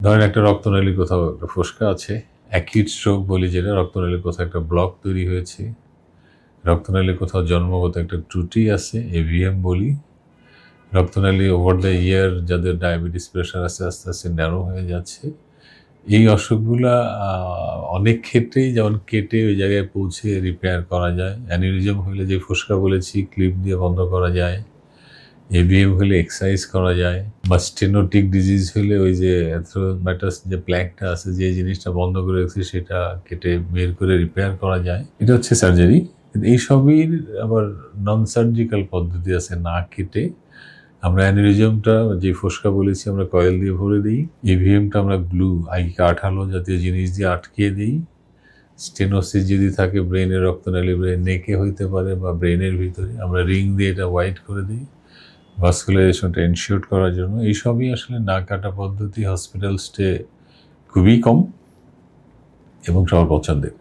ধরেন একটা রক্তনালী কোথাও একটা ফোসকা আছে, অ্যাকিউট স্ট্রোক বলি যেটা, রক্তনালীর কোথাও একটা ব্লক তৈরি হয়েছে, রক্তনালীর কোথাও জন্মগত একটা ত্রুটি আছে, এভিএম বলি। রক্তনালী ওভার দ্য ইয়ার যাদের ডায়াবেটিস প্রেশার আছে আস্তে আস্তে ন্যারো হয়ে যাচ্ছে। এই অসুখগুলা অনেক ক্ষেত্রেই যেমন কেটে ওই জায়গায় পৌঁছে রিপেয়ার করা যায়। অ্যানিউরিজম হলে যে ফোসকা বলেছি ক্লিপ দিয়ে বন্ধ করা যায়। এভিএম হলে এক্সারসাইজ করা যায়, বা স্টেনোটিক ডিজিজ হলে ওই যে অ্যাথ্রোম্যাটাস যে প্ল্যাকটা আছে, যে জিনিসটা বন্ধ করে রেখেছে সেটা কেটে বের করে রিপেয়ার করা যায়। এটা হচ্ছে সার্জারি। কিন্তু এইসবই আবার নন সার্জিক্যাল পদ্ধতি আছে, না কেটে আমরা অ্যানিউরিজমটা যে ফোসকা বলেছি আমরা কয়েল দিয়ে ভরে দিই, এভিএমটা আমরা গ্লু আঠালো জাতীয় জিনিস দিয়ে আটকিয়ে দিই। স্টেনোসিস যদি থাকে ব্রেনের রক্তনালী, ব্রেন নেকে হইতে পারে বা ব্রেনের ভিতরে, আমরা রিং দিয়ে এটা হোয়াইট করে দিই ভাস্কুলারাইজেশনটা এনশিওর করার জন্য। এইসবই আসলে না কাটা পদ্ধতি, হসপিটাল স্টে খুবই কম এবং সবার পছন্দের।